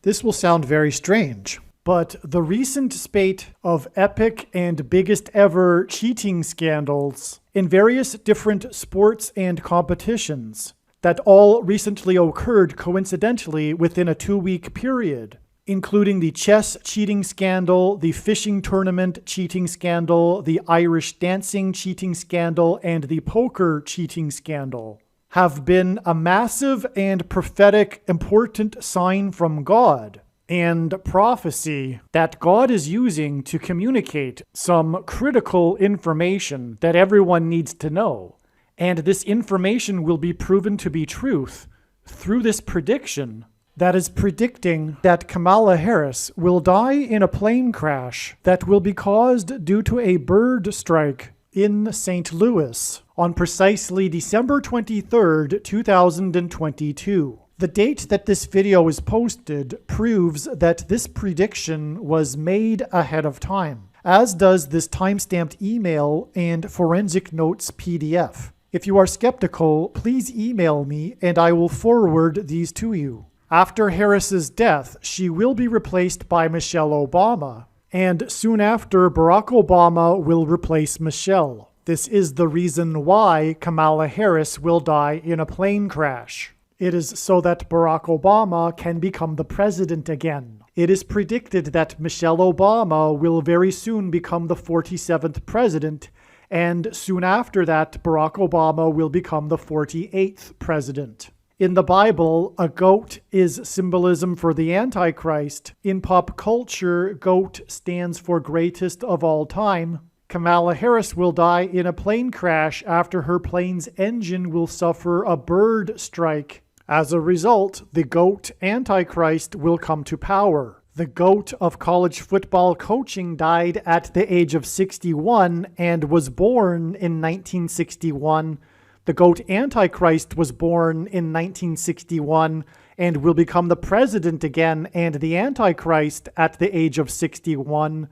This will sound very strange, but the recent spate of epic and biggest ever cheating scandals in various different sports and competitions that all recently occurred coincidentally within a 2-week period, including the chess cheating scandal, the fishing tournament cheating scandal, the Irish dancing cheating scandal, and the poker cheating scandal, have been a massive and prophetic important sign from God and prophecy that God is using to communicate some critical information that everyone needs to know. And this information will be proven to be truth through this prediction that is predicting that Kamala Harris will die in a plane crash that will be caused due to a bird strike in St. Louis on precisely December 23rd, 2022. The date that this video is posted proves that this prediction was made ahead of time, as does this timestamped email and forensic notes PDF. If you are skeptical, please email me and I will forward these to you. After Harris's death, she will be replaced by Michelle Obama, and soon after, Barack Obama will replace Michelle. This is the reason why Kamala Harris will die in a plane crash. It is so that Barack Obama can become the president again. It is predicted that Michelle Obama will very soon become the 47th president, and soon after that, Barack Obama will become the 48th president. In the Bible, a goat is symbolism for the Antichrist. In pop culture, goat stands for greatest of all time. Kamala Harris will die in a plane crash after her plane's engine will suffer a bird strike. As a result, the GOAT Antichrist will come to power. The GOAT of college football coaching died at the age of 61 and was born in 1961. The GOAT Antichrist was born in 1961 and will become the president again and the Antichrist at the age of 61.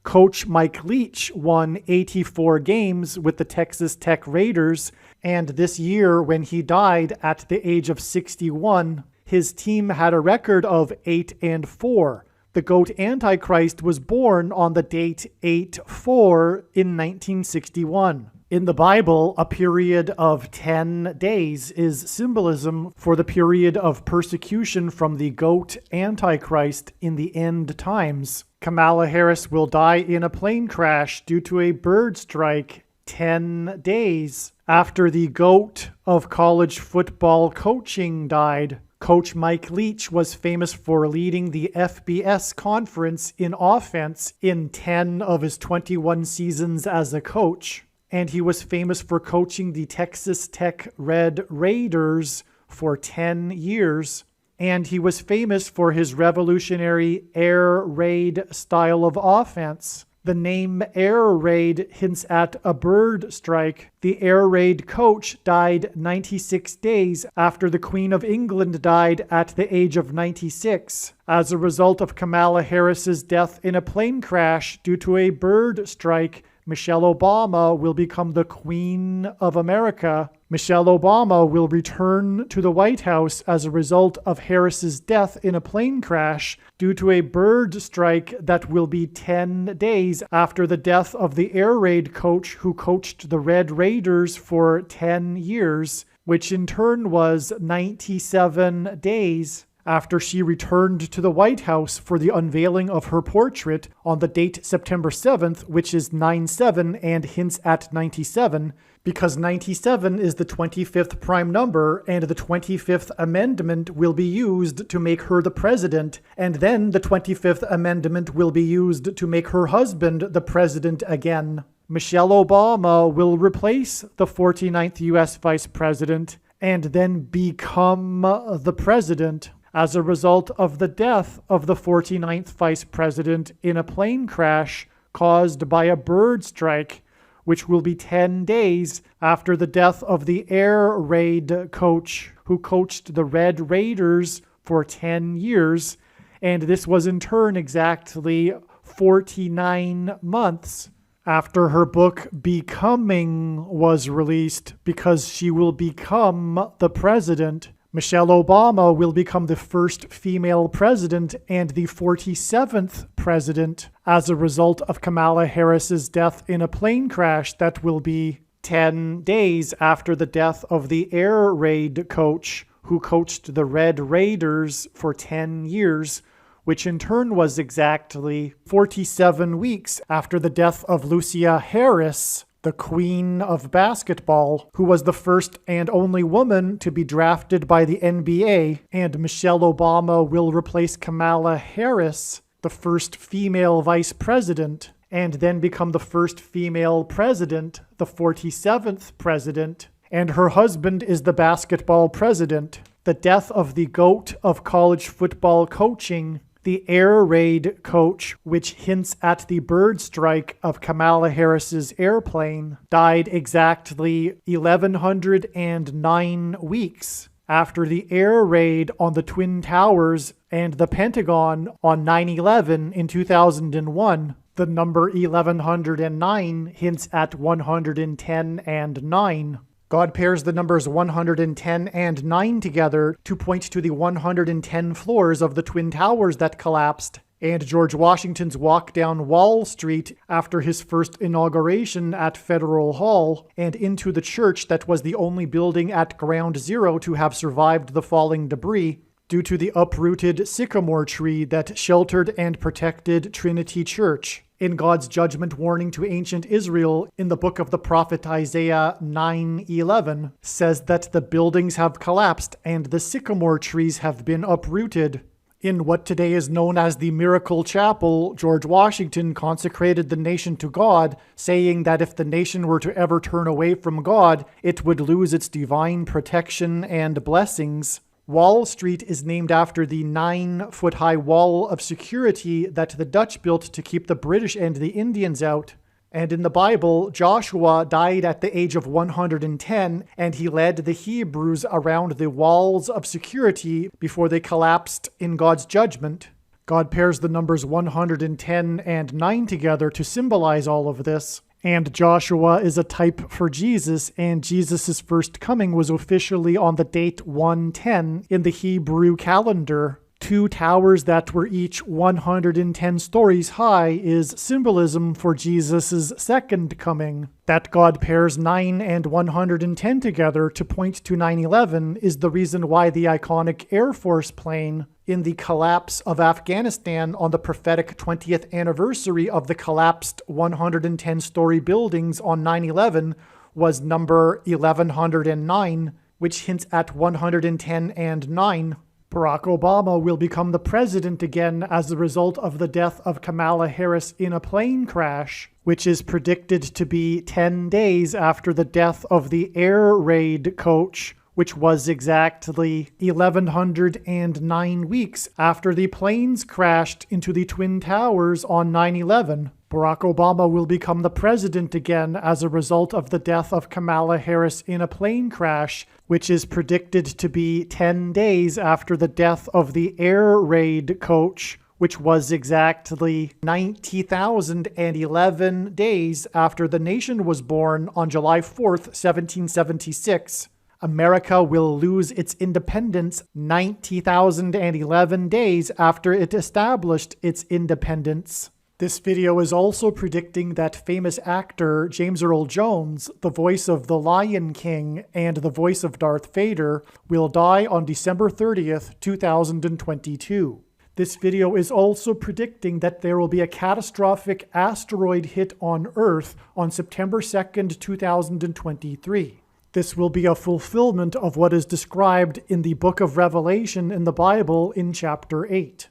Coach Mike Leach won 84 games with the Texas Tech Raiders, and this year, when he died at the age of 61, his team had a record of 8-4. The GOAT Antichrist was born on the date 8-4 in 1961. In the Bible, a period of 10 days is symbolism for the period of persecution from the GOAT Antichrist in the end times. Kamala Harris will die in a plane crash due to a bird strike 10 days after the GOAT of college football coaching died. Coach Mike Leach was famous for leading the FBS conference in offense in 10 of his 21 seasons as a coach. And he was famous for coaching the Texas Tech Red Raiders for 10 years. And he was famous for his revolutionary air raid style of offense. The name Air Raid hints at a bird strike. The Air Raid coach died 96 days after the Queen of England died at the age of 96 as a result of Kamala Harris's death in a plane crash due to a bird strike. Michelle Obama will become the Queen of America. Michelle Obama will return to the White House as a result of Harris's death in a plane crash due to a bird strike that will be 10 days after the death of the air raid coach who coached the Red Raiders for 10 years, which in turn was 97 days after she returned to the White House for the unveiling of her portrait on the date September 7th, which is 9/7 and hints at 97, because 97 is the 25th prime number, and the 25th Amendment will be used to make her the president, and then the 25th Amendment will be used to make her husband the president again. Michelle Obama will replace the 49th U.S. Vice President and then become the president as a result of the death of the 49th Vice President in a plane crash caused by a bird strike, which will be 10 days after the death of the air raid coach who coached the Red Raiders for 10 years, and this was in turn exactly 49 months after her book Becoming was released, because she will become the president Michelle Obama will become the first female president and the 47th president as a result of Kamala Harris's death in a plane crash that will be 10 days after the death of the air raid coach who coached the Red Raiders for 10 years, which in turn was exactly 47 weeks after the death of Lucia Harris, the queen of basketball, who was the first and only woman to be drafted by the NBA, and Michelle Obama will replace Kamala Harris, the first female vice president, and then become the first female president, the 47th president, and her husband is the basketball president. The death of the GOAT of college football coaching, the air raid coach, which hints at the bird strike of Kamala Harris's airplane, died exactly 1,109 weeks after the air raid on the Twin Towers and the Pentagon on 9/11 in 2001. The number 1109 hints at 110 and 9. God pairs the numbers 110 and 9 together to point to the 110 floors of the Twin Towers that collapsed, and George Washington's walk down Wall Street after his first inauguration at Federal Hall, and into the church that was the only building at Ground Zero to have survived the falling debris, due to the uprooted sycamore tree that sheltered and protected Trinity Church. In God's judgment warning to ancient Israel in the book of the prophet Isaiah 9:11 says that the buildings have collapsed and the sycamore trees have been uprooted. In what today is known as the Miracle Chapel, George Washington consecrated the nation to God, saying that if the nation were to ever turn away from God, it would lose its divine protection and blessings. Wall Street is named after the 9-foot-high wall of security that the Dutch built to keep the British and the Indians out. And in the Bible, Joshua died at the age of 110, and he led the Hebrews around the walls of security before they collapsed in God's judgment. God pairs the numbers 110 and 9 together to symbolize all of this. And Joshua is a type for Jesus, and Jesus' first coming was officially on the date 110 in the Hebrew calendar. 2 towers that were each 110 stories high is symbolism for Jesus' second coming. That God pairs 9 and 110 together to point to 9/11 is the reason why the iconic Air Force plane in the collapse of Afghanistan on the prophetic 20th anniversary of the collapsed 110-story buildings on 9/11 was number 1109, which hints at 110 and 9. Barack Obama will become the president again as a result of the death of Kamala Harris in a plane crash, which is predicted to be 10 days after the death of the air raid coach, which was exactly 1,109 weeks after the planes crashed into the Twin Towers on 9/11. Barack Obama will become the president again as a result of the death of Kamala Harris in a plane crash, which is predicted to be 10 days after the death of the air raid coach, which was exactly 90,011 days after the nation was born on July 4th, 1776. America will lose its independence 90,011 days after it established its independence. This video is also predicting that famous actor James Earl Jones, the voice of the Lion King and the voice of Darth Vader, will die on December 30th, 2022. This video is also predicting that there will be a catastrophic asteroid hit on Earth on September 2nd, 2023. This will be a fulfillment of what is described in the book of Revelation in the Bible in chapter 8.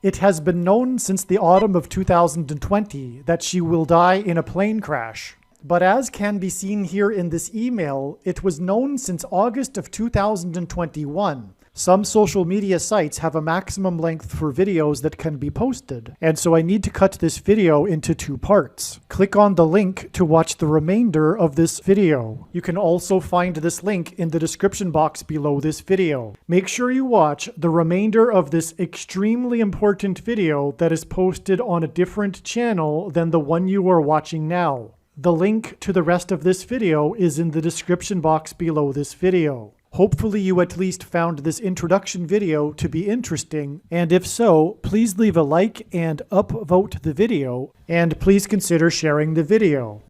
It has been known since the autumn of 2020 that she will die in a plane crash. But as can be seen here in this email, it was known since August of 2021. Some social media sites have a maximum length for videos that can be posted, and so I need to cut this video into 2 parts. Click on the link to watch the remainder of this video. You can also find this link in the description box below this video. Make sure you watch the remainder of this extremely important video that is posted on a different channel than the one you are watching now. The link to the rest of this video is in the description box below this video. Hopefully you at least found this introduction video to be interesting, and if so, please leave a like and upvote the video, and please consider sharing the video.